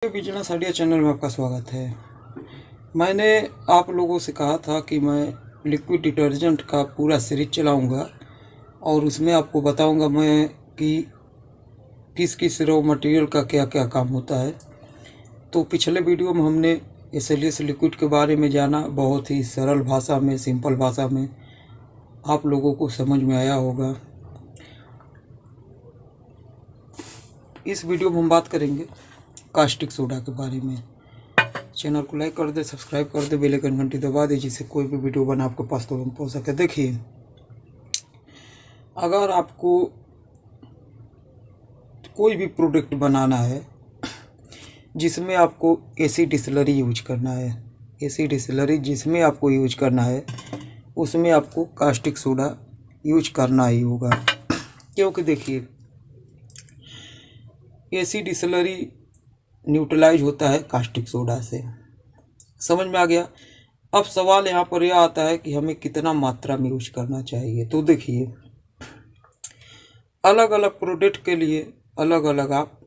दोस्तों, business idea channel में आपका स्वागत है। मैंने आप लोगों से कहा था कि मैं लिक्विड डिटर्जेंट का पूरा सीरीज चलाऊंगा और उसमें आपको बताऊंगा मैं कि किस किस रॉ मटेरियल का क्या क्या काम होता है। तो पिछले वीडियो में हमने एसएलएस लिक्विड के बारे में जाना, बहुत ही सरल भाषा में, सिंपल भाषा में आप लोगों को समझ में आया होगा। इस वीडियो में हम बात करेंगे कास्टिक सोडा के बारे में। चैनल को लाइक कर दे, सब्सक्राइब कर दे, बेल आइकन घंटी दबा दे, जिससे कोई भी वीडियो बना आपके पास तुरंत पहुंच सके। देखिए, अगर आपको कोई भी प्रोडक्ट बनाना है जिसमें आपको एसी डिस्टिलरी यूज करना है, एसी डिस्टिलरी जिसमें आपको यूज करना है उसमें आपको कास्टिक सोडा यूज करना ही होगा। क्योंकि देखिए, एसी डिस्टिलरी न्यूट्रलाइज होता है कास्टिक सोडा से। समझ में आ गया। अब सवाल यहाँ पर यह आता है कि हमें कितना मात्रा में यूज करना चाहिए। तो देखिए, अलग अलग प्रोडक्ट के लिए अलग अलग आप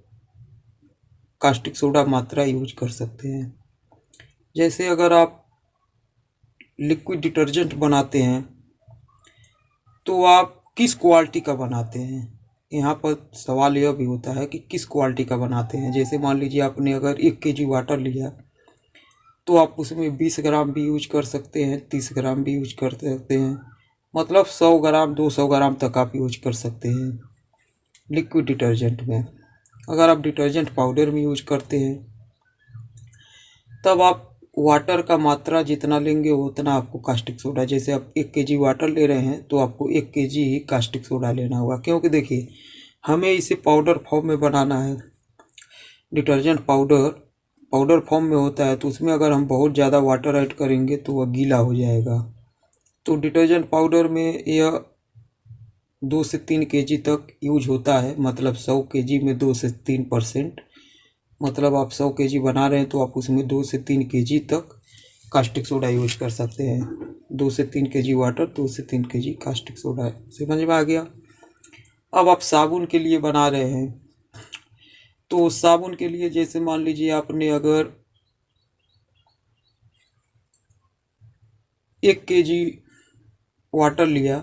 कास्टिक सोडा मात्रा यूज कर सकते हैं। जैसे अगर आप लिक्विड डिटर्जेंट बनाते हैं तो आप किस क्वालिटी का बनाते हैं, यहाँ पर सवाल यह भी होता है कि किस क्वालिटी का बनाते हैं। जैसे मान लीजिए आपने अगर 1 kg वाटर लिया तो आप उसमें 20 ग्राम भी यूज कर सकते हैं, 30 ग्राम भी यूज कर सकते हैं, मतलब 100 ग्राम 200 ग्राम तक आप यूज कर सकते हैं लिक्विड डिटर्जेंट में। अगर आप डिटर्जेंट पाउडर में यूज करते हैं तब आप वाटर का मात्रा जितना लेंगे उतना आपको कास्टिक सोडा, जैसे आप 1 kg वाटर ले रहे हैं तो आपको 1 kg ही कास्टिक सोडा लेना होगा। क्योंकि देखिए, हमें इसे पाउडर फॉर्म में बनाना है। डिटर्जेंट पाउडर फॉर्म में होता है, तो उसमें अगर हम बहुत ज़्यादा वाटर ऐड करेंगे तो वह गीला हो जाएगा। तो डिटर्जेंट पाउडर में यह 2 से 3 kg तक यूज होता है, मतलब 100 kg में 2 से 3%, मतलब आप 100 kg बना रहे हैं तो आप उसमें 2 से 3 kg तक कास्टिक सोडा यूज कर सकते हैं। 2 से 3 kg वाटर, 2 से 3 kg कास्टिक सोडा। समझ में आ गया। अब आप साबुन के लिए बना रहे हैं तो साबुन के लिए जैसे मान लीजिए आपने अगर 1 kg वाटर लिया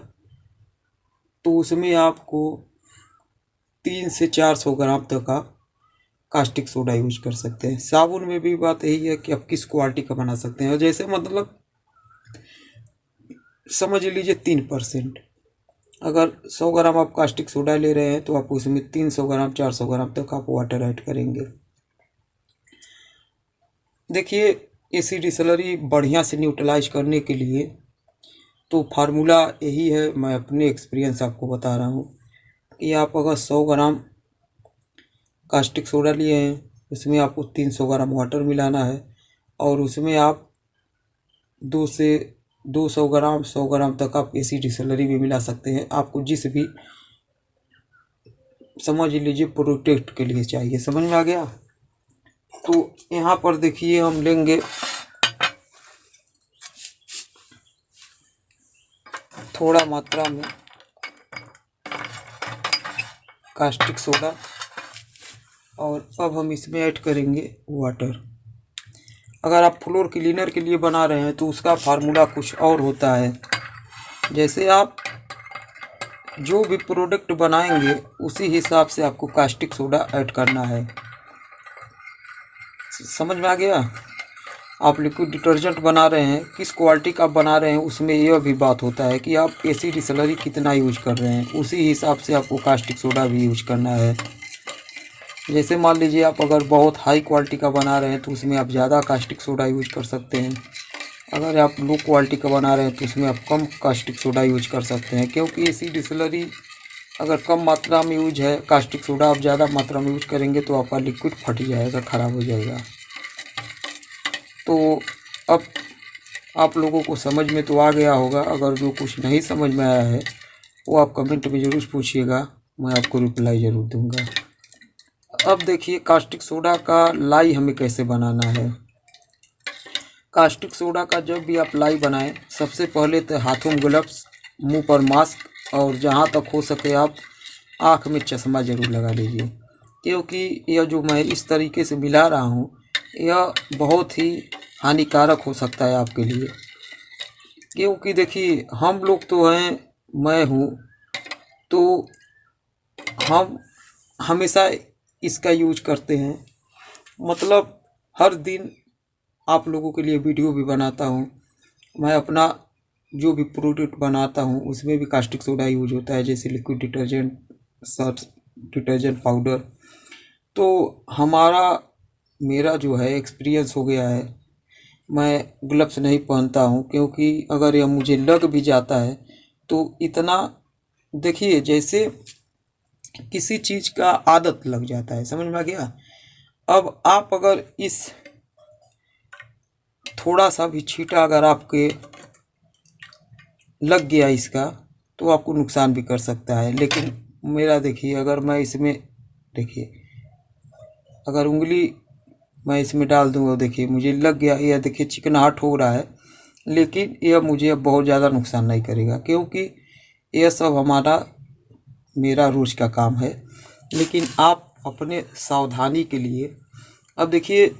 तो उसमें आपको 300 से 400 ग्राम तक आप कास्टिक सोडा यूज कर सकते हैं। साबुन में भी बात यही है कि आप किस क्वालिटी का बना सकते हैं। जैसे मतलब समझ लीजिए 3%, अगर 100 ग्राम आप कास्टिक सोडा ले रहे हैं तो आप उसमें 300 ग्राम 400 ग्राम तक आप वाटर ऐड करेंगे। देखिए, एसी डिस्टिलरी बढ़िया से न्यूट्रलाइज करने के लिए तो फार्मूला यही है, मैं अपने एक्सपीरियंस आपको बता रहा हूँ कि आप अगर 100 ग्राम कास्टिक सोडा लिए हैं उसमें आपको 300 ग्राम वाटर मिलाना है और उसमें आप 2 से 200 ग्राम 100 ग्राम तक आप एसी डिस्टिलरी भी मिला सकते हैं। आपको जिस भी समझ लीजिए प्रोडक्ट के लिए चाहिए। समझ में आ गया। तो यहाँ पर देखिए, हम लेंगे थोड़ा मात्रा में कास्टिक सोडा और अब हम इसमें ऐड करेंगे वाटर। अगर आप फ्लोर क्लीनर के लिए बना रहे हैं तो उसका फार्मूला कुछ और होता है। जैसे आप जो भी प्रोडक्ट बनाएंगे उसी हिसाब से आपको कास्टिक सोडा ऐड करना है। समझ में आ गया। आप लिक्विड डिटर्जेंट बना रहे हैं, किस क्वालिटी का बना रहे हैं उसमें यह भी बात होता है कि आप एसी डिस्टिलरी कितना यूज कर रहे हैं, उसी हिसाब से आपको कास्टिक सोडा भी यूज करना है। जैसे मान लीजिए आप अगर बहुत हाई क्वालिटी का बना रहे हैं तो उसमें आप ज़्यादा कास्टिक सोडा यूज कर सकते हैं। अगर आप लो क्वालिटी का बना रहे हैं तो उसमें आप कम कास्टिक सोडा यूज कर सकते हैं। क्योंकि एसी डिस्टिलरी अगर कम मात्रा में यूज है, कास्टिक सोडा आप ज़्यादा मात्रा में यूज करेंगे तो आपका लिक्विड फट जाएगा, ख़राब हो जाएगा। तो अब आप लोगों को समझ में तो आ गया होगा। अगर जो कुछ नहीं समझ में आया है वो आप कमेंट में ज़रूर पूछिएगा, मैं आपको रिप्लाई ज़रूर दूंगा। अब देखिए, कास्टिक सोडा का लाई हमें कैसे बनाना है। कास्टिक सोडा का जब भी आप लाई बनाएं, सबसे पहले तो हाथों में ग्लव्स, मुंह पर मास्क और जहां तक हो सके आप आँख में चश्मा ज़रूर लगा लीजिए। क्योंकि यह जो मैं इस तरीके से मिला रहा हूँ यह बहुत ही हानिकारक हो सकता है आपके लिए। क्योंकि देखिए हम लोग तो हैं, मैं हूँ, तो हम हमेशा इसका यूज करते हैं। मतलब हर दिन आप लोगों के लिए वीडियो भी बनाता हूँ। मैं अपना जो भी प्रोडक्ट बनाता हूँ उसमें भी कास्टिक सोडा यूज होता है, जैसे liquid detergent, Surf detergent powder. तो हमारा मेरा जो है एक्सपीरियंस हो गया है। मैं ग्लव्स नहीं पहनता हूँ, क्योंकि अगर यह मुझे लग भी जाता है तो इतना, देखिए जैसे किसी चीज़ का आदत लग जाता है, समझ में आ गया। अब आप अगर इस थोड़ा सा भी छींटा अगर आपके लग गया इसका, तो आपको नुकसान भी कर सकता है। लेकिन मेरा देखिए, अगर मैं इसमें, देखिए अगर उंगली मैं इसमें डाल दूँगा, देखिए मुझे लग गया, यह देखिए चिकनाहट हो रहा है, लेकिन यह मुझे अब बहुत ज़्यादा नुकसान नहीं करेगा, क्योंकि यह सब हमारा मेरा रोज़ का काम है। लेकिन आप अपने सावधानी के लिए, अब देखिए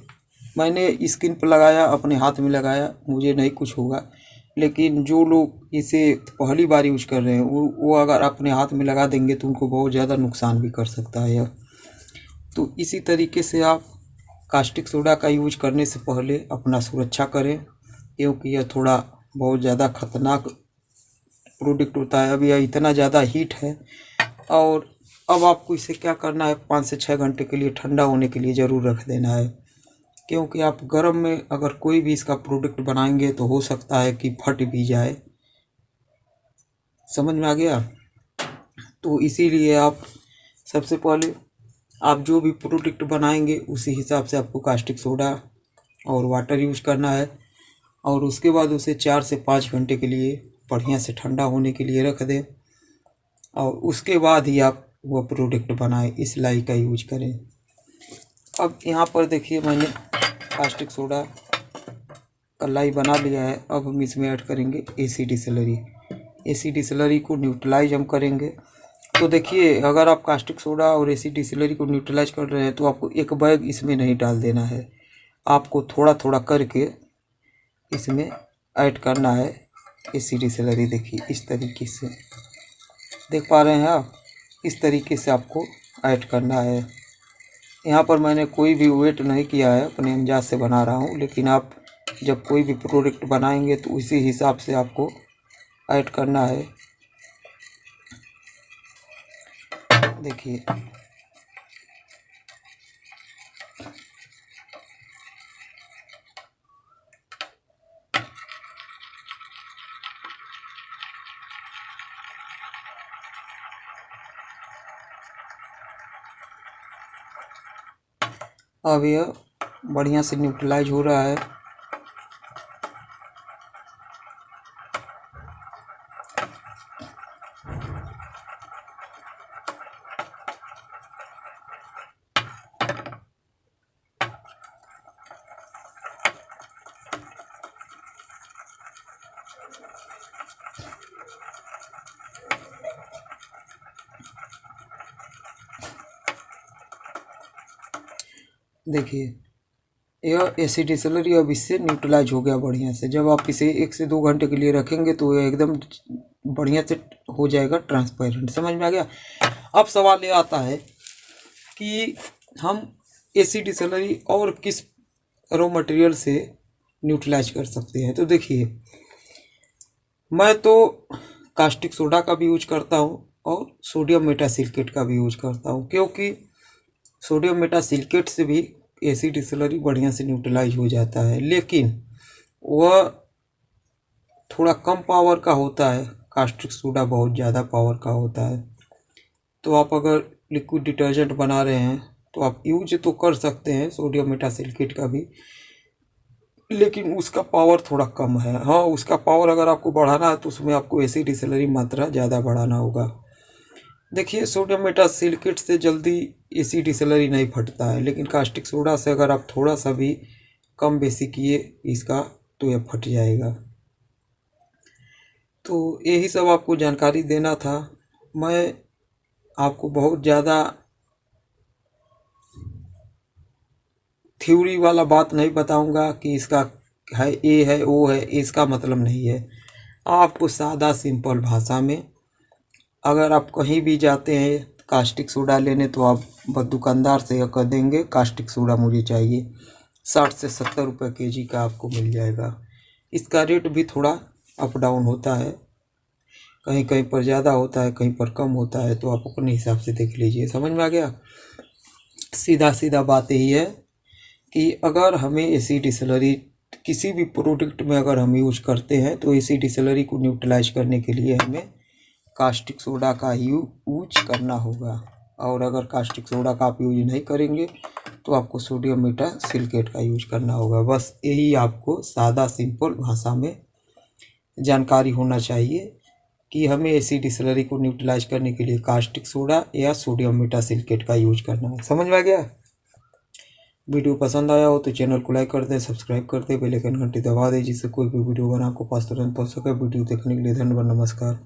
मैंने स्किन पर लगाया, अपने हाथ में लगाया, मुझे नहीं कुछ होगा। लेकिन जो लोग इसे पहली बार यूज कर रहे हैं वो अगर अपने हाथ में लगा देंगे तो उनको बहुत ज़्यादा नुकसान भी कर सकता है यह। तो इसी तरीके से आप कास्टिक सोडा का यूज करने से पहले अपना सुरक्षा करें, क्योंकि यह थोड़ा बहुत ज़्यादा खतरनाक प्रोडक्ट होता है। अभी यह इतना ज़्यादा हीट है, और अब आपको इसे क्या करना है, 5 से 6 घंटे के लिए ठंडा होने के लिए ज़रूर रख देना है। क्योंकि आप गर्म में अगर कोई भी इसका प्रोडक्ट बनाएंगे तो हो सकता है कि फट भी जाए, समझ में आ गया। तो इसीलिए आप सबसे पहले आप जो भी प्रोडक्ट बनाएंगे उसी हिसाब से आपको कास्टिक सोडा और वाटर यूज करना है, और उसके बाद उसे 4 से 5 घंटे के लिए बढ़िया से ठंडा होने के लिए रख दें, और उसके बाद ही आप वो प्रोडक्ट बनाएं, इस लाई का यूज करें। अब यहाँ पर देखिए मैंने कास्टिक सोडा का लाई बना लिया है। अब हम इसमें ऐड करेंगे एसिड डिसलरी। एसिड डिसलरी को न्यूट्रलाइज हम करेंगे। तो देखिए अगर आप कास्टिक सोडा और एसिड डिसलरी को न्यूट्रलाइज कर रहे हैं तो आपको एक बैग इसमें नहीं डाल देना है, आपको थोड़ा थोड़ा करके इसमें ऐड करना है एसिड डिसलरी। देखिए इस तरीके से, देख पा रहे हैं आप, इस तरीके से आपको ऐड करना है। यहाँ पर मैंने कोई भी वेट नहीं किया है, अपने अंदाज से बना रहा हूँ। लेकिन आप जब कोई भी प्रोडक्ट बनाएंगे तो इसी हिसाब से आपको ऐड करना है। देखिए अब यह बढ़िया से न्यूट्रलाइज हो रहा है। देखिए यह एसिड डिसलरी अब इससे न्यूट्रलाइज हो गया बढ़िया से। जब आप इसे 1 से 2 घंटे के लिए रखेंगे तो यह एकदम बढ़िया से हो जाएगा ट्रांसपेरेंट, समझ में आ गया। अब सवाल ये आता है कि हम एसिड डिसलरी और किस रॉ मटेरियल से न्यूट्रलाइज कर सकते हैं। तो देखिए मैं तो कास्टिक सोडा का भी यूज करता हूँ और सोडियम मेटासिलिकेट का भी यूज करता हूँ, क्योंकि सोडियम मेटासिलिकेट से भी एसिड डिसलरी बढ़िया से न्यूट्रलाइज हो जाता है। लेकिन वह थोड़ा कम पावर का होता है, कास्टिक सोडा बहुत ज़्यादा पावर का होता है। तो आप अगर लिक्विड डिटर्जेंट बना रहे हैं तो आप यूज तो कर सकते हैं सोडियम मेटासिलिकेट का भी, लेकिन उसका पावर थोड़ा कम है। हाँ, उसका पावर अगर आपको बढ़ाना है तो उसमें आपको एसिड डिसलरी मात्रा ज़्यादा बढ़ाना होगा। देखिए सोडियम मेटासिलिकेट से जल्दी एसिड डिसलरी नहीं फटता है, लेकिन कास्टिक सोडा से अगर आप थोड़ा सा भी कम बेसी किए इसका तो यह फट जाएगा। तो यही सब आपको जानकारी देना था। मैं आपको बहुत ज़्यादा थ्योरी वाला बात नहीं बताऊंगा कि इसका है ए है ओ है, इसका मतलब नहीं है। आपको सादा सिंपल भाषा में, अगर आप कहीं भी जाते हैं कास्टिक सोडा लेने तो आप बस दुकानदार से कह देंगे कास्टिक सोडा मुझे चाहिए, 60 से 70 रुपये केजी का आपको मिल जाएगा। इसका रेट भी थोड़ा अप डाउन होता है, कहीं कहीं पर ज़्यादा होता है, कहीं पर कम होता है, तो आप अपने हिसाब से देख लीजिए। समझ में आ गया? सीधा सीधा बात यही है कि अगर हमें एसिड डिसलरी किसी भी प्रोडक्ट में अगर हम यूज करते हैं तो एसिड डिसलरी को न्यूट्रलाइज करने के लिए हमें कास्टिक सोडा का यूज करना होगा। और अगर कास्टिक सोडा का आप यूज नहीं करेंगे तो आपको सोडियम मेटासिलिकेट का यूज करना होगा। बस यही आपको सादा सिंपल भाषा में जानकारी होना चाहिए कि हमें एसिड डिसलरी को न्यूट्रलाइज करने के लिए कास्टिक सोडा या सोडियम मेटासिलिकेट का यूज करना है। समझ में आ गया? वीडियो पसंद आया हो तो चैनल को लाइक कर दें, सब्सक्राइब कर दें, बेल आइकन घंटी दबा दें, जिससे कोई भी वीडियो बना आपको पास तुरंत पहुंच सके। वीडियो देखने के लिए धन्यवाद, नमस्कार।